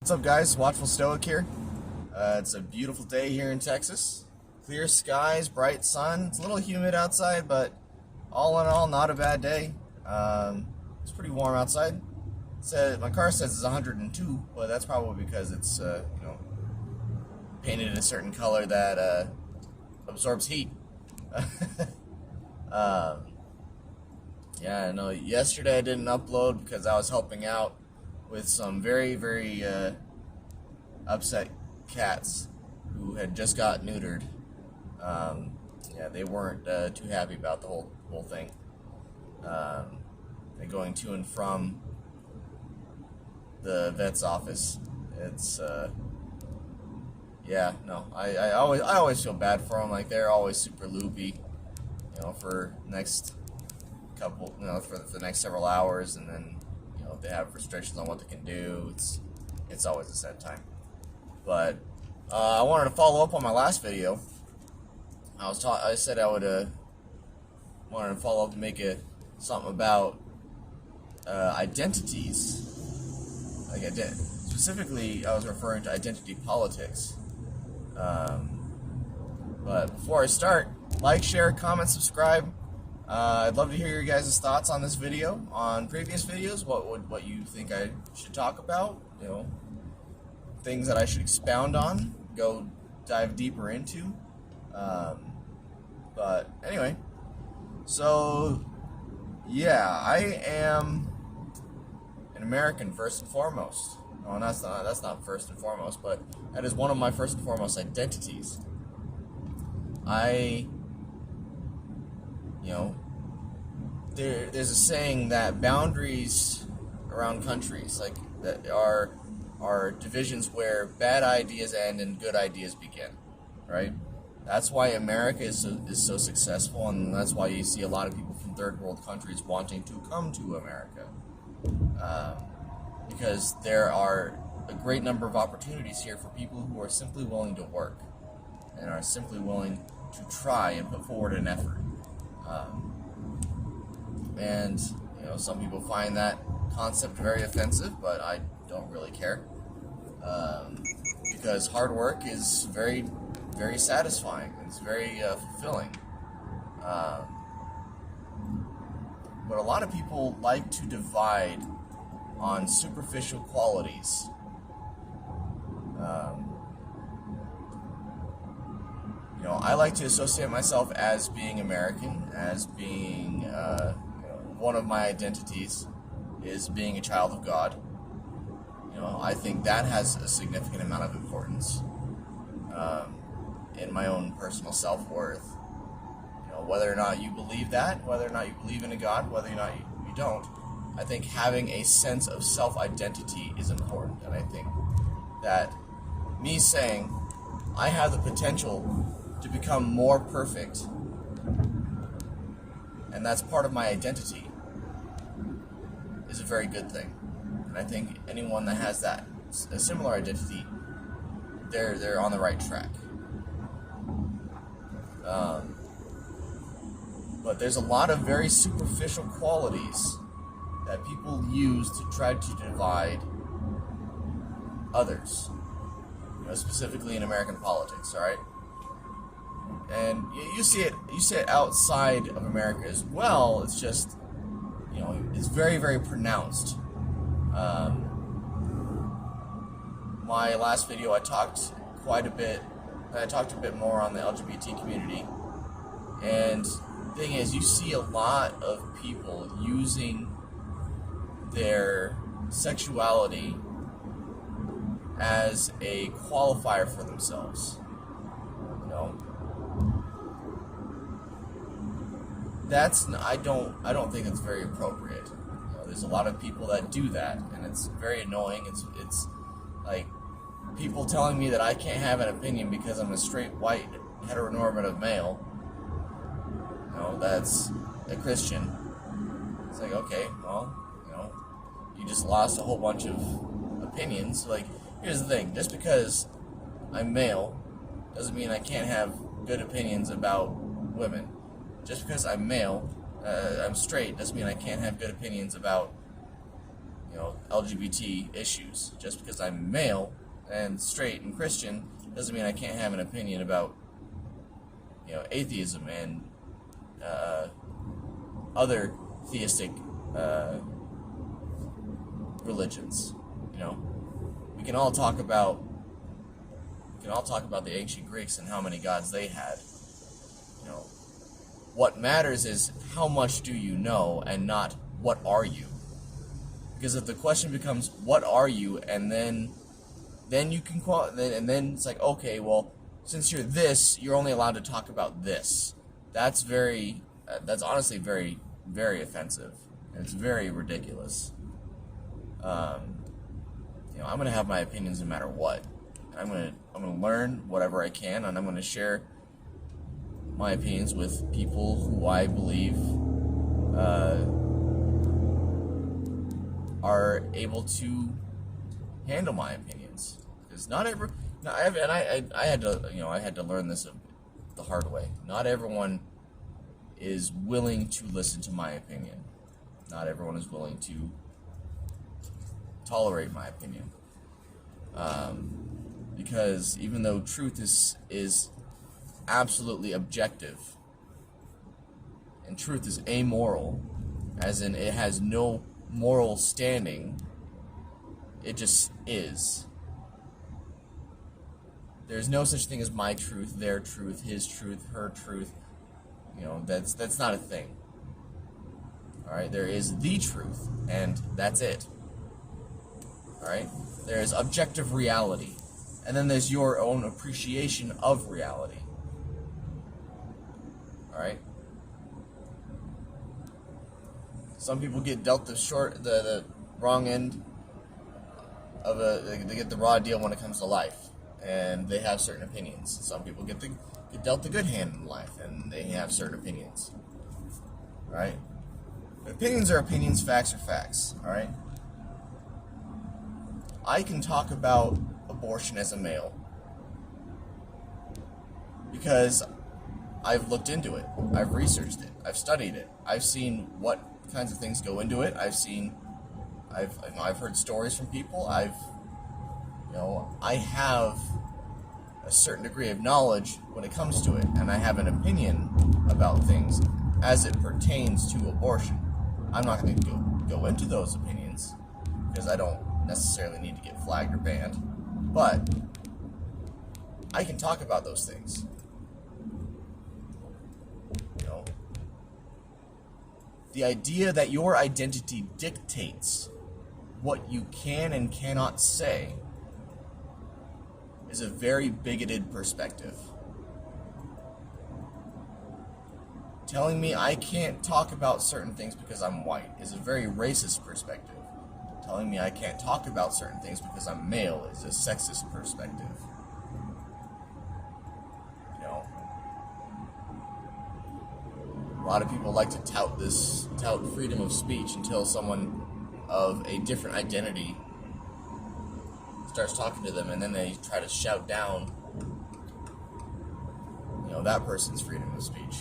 What's up, guys? Watchful Stoic here. It's a beautiful day here in Texas. Clear skies, bright sun. It's a little humid outside, but all in all, not a bad day. It's pretty warm outside. My car says it's 102, but that's probably because it's painted in a certain color that absorbs heat. um, yeah, I know. Yesterday I didn't upload because I was helping out with some very upset cats who had just got neutered. Yeah, they weren't too happy about the whole thing. They're going to and from the vet's office. It's yeah, no, I always feel bad for them. Like, they're always super loopy, for the next several hours, and then they have restrictions on what they can do. It's always a sad time. But I wanted to follow up on my last video. I said I would wanted to follow up to make something about identities. Specifically, I was referring to identity politics. But before I start, like, share, comment, subscribe. I'd love to hear your guys' thoughts on this video, on previous videos. What you think I should talk about? Things that I should expound on, dive deeper into. But anyway, so yeah, I am an American first and foremost. No, that's not first and foremost, but that is one of my first and foremost identities. There's a saying that boundaries around countries, like, that are divisions where bad ideas end and good ideas begin, right? That's why America is so successful, and that's why you see a lot of people from third world countries wanting to come to America, because there are a great number of opportunities here for people who are simply willing to work and are simply willing to try and put forward an effort. And some people find that concept very offensive, but I don't really care, because hard work is very, very satisfying. It's very fulfilling. But a lot of people like to divide on superficial qualities. I like to associate myself as being American, as being one of my identities is being a child of God. I think that has a significant amount of importance in my own personal self-worth. Whether or not you believe that, whether or not you believe in a God, whether or not you don't, I think having a sense of self-identity is important. And I think that me saying I have the potential to become more perfect, and that's part of my identity, is a very good thing. And I think anyone that has a similar identity, they're on the right track. But there's a lot of very superficial qualities that people use to try to divide others, specifically in American politics. All right, and you see it outside of America as well. It's just, it's very, very pronounced. My last video, I talked quite a bit. I talked a bit more on the LGBT community, and the thing is, you see a lot of people using their sexuality as a qualifier for themselves. I don't think it's very appropriate. There's a lot of people that do that, and it's very annoying. It's like people telling me that I can't have an opinion because I'm a straight, white, heteronormative male. That's a Christian. It's like, okay, well, you just lost a whole bunch of opinions. Like, here's the thing: just because I'm male doesn't mean I can't have good opinions about women. Just because I'm male, I'm straight, doesn't mean I can't have good opinions about, LGBT issues. Just because I'm male and straight and Christian doesn't mean I can't have an opinion about atheism and other theistic religions. We can all talk about the ancient Greeks and how many gods they had. What matters is how much do you know, and not what are you. Because if the question becomes what are you, and then you can and then it's like, okay, well, since you're this, you're only allowed to talk about this. That's honestly very, very offensive. And it's very ridiculous. I'm gonna have my opinions no matter what. I'm gonna learn whatever I can, and I'm gonna share my opinions with people who I believe are able to handle my opinions. Because I had to learn this the hard way. Not everyone is willing to listen to my opinion. Not everyone is willing to tolerate my opinion. Because even though truth is absolutely objective, and truth is amoral, as in it has no moral standing, it just is. There's no such thing as my truth, their truth, his truth, her truth. That's not a thing. Alright, there is the truth, and that's it. Alright? There is objective reality, and then there's your own appreciation of reality. Alright? Some people get dealt the wrong end of they get the raw deal when it comes to life, and they have certain opinions. Some people get dealt the good hand in life, and they have certain opinions. Alright? Opinions are opinions, facts are facts. Alright? I can talk about abortion as a male because I've looked into it, I've researched it, I've studied it, I've seen what kinds of things go into it, I've heard stories from people, I have a certain degree of knowledge when it comes to it, and I have an opinion about things as it pertains to abortion. I'm not going to go into those opinions because I don't necessarily need to get flagged or banned, but I can talk about those things. The idea that your identity dictates what you can and cannot say is a very bigoted perspective. Telling me I can't talk about certain things because I'm white is a very racist perspective. Telling me I can't talk about certain things because I'm male is a sexist perspective. A lot of people like to tout freedom of speech until someone of a different identity starts talking to them, and then they try to shout down, that person's freedom of speech.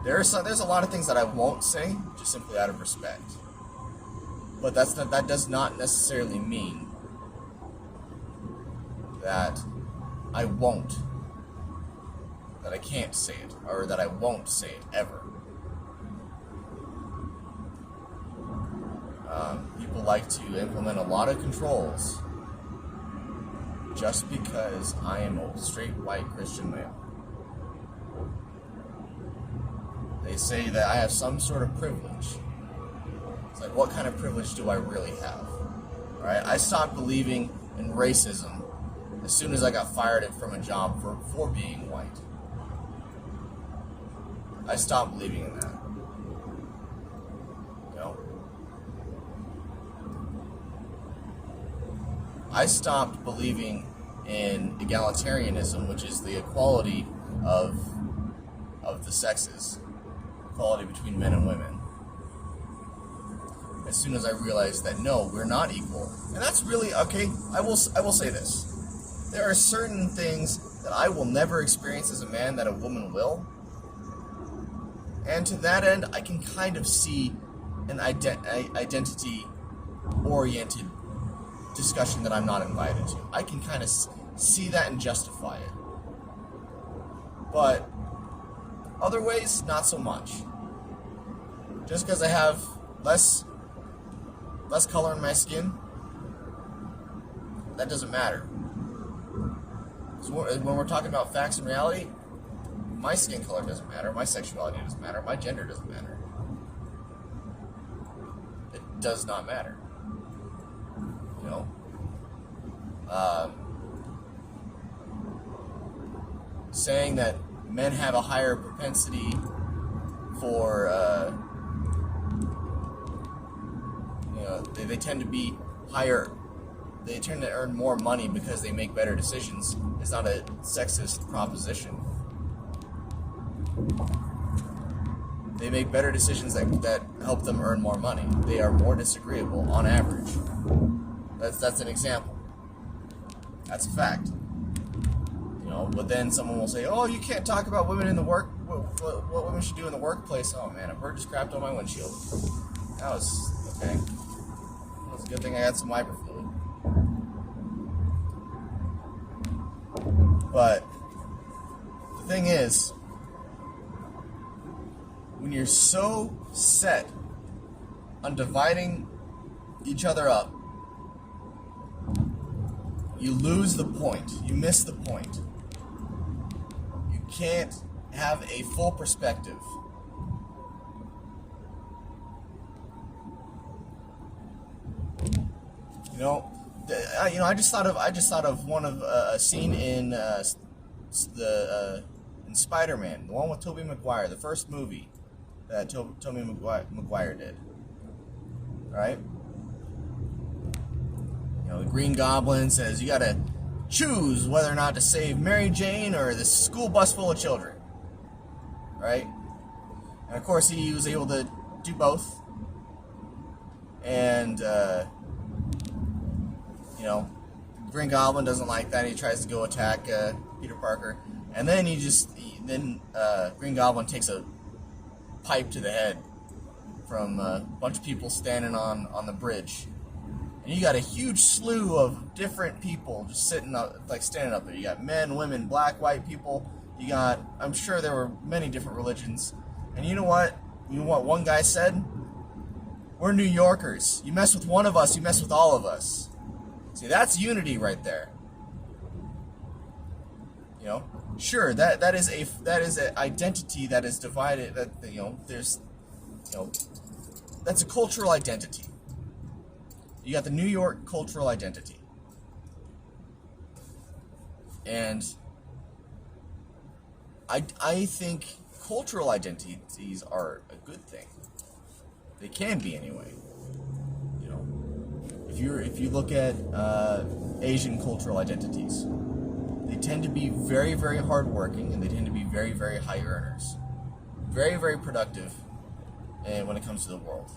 There's a lot of things that I won't say, just simply out of respect. But that does not necessarily mean that I can't say it, or that I won't say it ever. People like to implement a lot of controls just because I am a straight white Christian male. They say that I have some sort of privilege. It's like, what kind of privilege do I really have? Alright, I stopped believing in racism as soon as I got fired from a job for being white. I stopped believing in that. I stopped believing in egalitarianism, which is the equality of the sexes, equality between men and women. As soon as I realized that no, we're not equal, and that's really okay. I will say this: there are certain things that I will never experience as a man that a woman will. And to that end, I can kind of see an identity oriented discussion that I'm not invited to. I can kind of see that and justify it. But other ways, not so much. Just because I have less color in my skin, that doesn't matter. So when we're talking about facts and reality, my skin color doesn't matter, my sexuality doesn't matter, my gender doesn't matter. It does not matter. You know? Saying that men have a higher propensity for, they tend to be higher, they tend to earn more money because they make better decisions is not a sexist proposition. They make better decisions that help them earn more money. They are more disagreeable on average. That's an example. That's a fact. You know, but then someone will say, "Oh, you can't talk about women in the work. What women should do in the workplace." Oh man, a bird just crapped on my windshield. That was okay. That was a good thing I had some wiper fluid. But the thing is, when you're so set on dividing each other up, you lose the point. You miss the point. You can't have a full perspective. I just thought of one of a scene in in Spider-Man, the one with Tobey Maguire, the first movie that Tobey Maguire did. All right. You know, the Green Goblin says you gotta choose whether or not to save Mary Jane or this school bus full of children. Right? And of course he was able to do both. And, Green Goblin doesn't like that. He tries to go attack Peter Parker. And then Green Goblin takes a pipe to the head from a bunch of people standing on the bridge. And you got a huge slew of different people just standing up there. You got men, women, black, white people. You got, I'm sure there were many different religions. And you know what? You know what one guy said? We're New Yorkers. You mess with one of us, you mess with all of us. See, that's unity right there. You know, sure, that is an identity that is divided. That's a cultural identity. You got the New York cultural identity. And I think cultural identities are a good thing. They can be anyway. You know, if you look at Asian cultural identities, they tend to be very, very hardworking, and they tend to be very, very high earners. Very, very productive and when it comes to the world.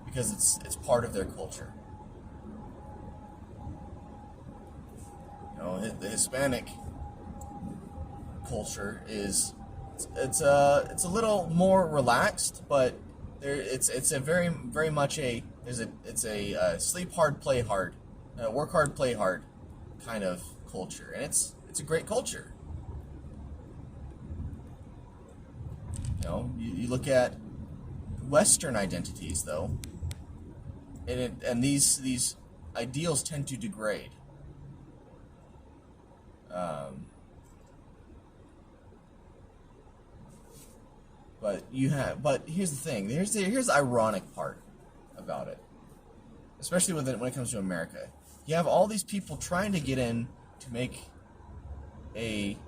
Because it's part of their culture. You know, the Hispanic culture is it's a little more relaxed, but it's a very, very much it's a sleep hard, play hard, work hard, play hard kind of culture, and it's a great culture. You know, you look at Western identities though. And these ideals tend to degrade. But here's the thing. Here's the ironic part about it, especially when it comes to America. You have all these people trying to get in to make a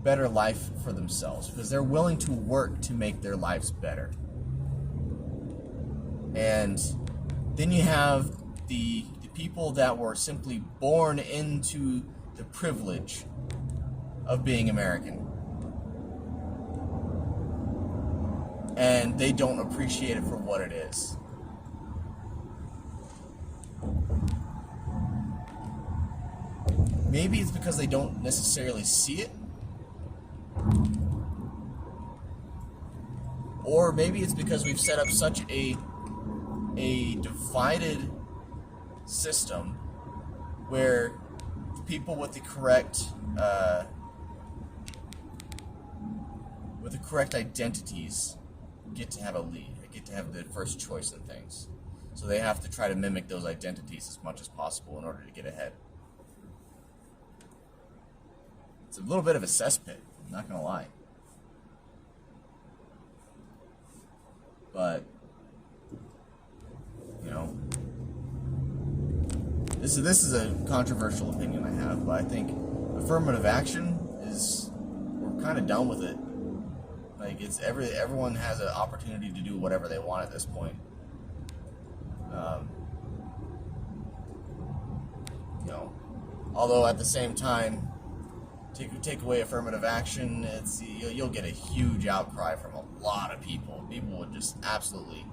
better life for themselves because they're willing to work to make their lives better. And then you have the people that were simply born into the privilege of being American. And they don't appreciate it for what it is. Maybe it's because they don't necessarily see it. Or maybe it's because we've set up such a divided system where people with the correct identities get to have a lead, they get to have the first choice in things. So they have to try to mimic those identities as much as possible in order to get ahead. It's a little bit of a cesspit, I'm not gonna lie. But you know, this is a controversial opinion I have, but I think affirmative action we're kind of done with it. Like everyone has an opportunity to do whatever they want at this point. You know, although at the same time, take away affirmative action, you'll get a huge outcry from a lot of people. People would just absolutely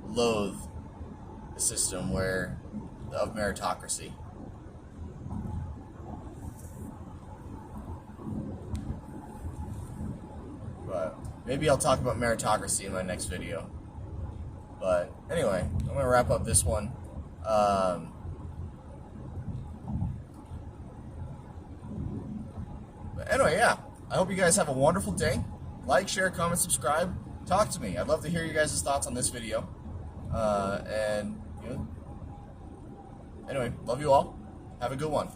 loathe the system of meritocracy. But maybe I'll talk about meritocracy in my next video. But anyway, I'm going to wrap up this one. But anyway, yeah. I hope you guys have a wonderful day. Like, share, comment, subscribe. Talk to me. I'd love to hear you guys' thoughts on this video. And, you know, anyway, love you all. Have a good one.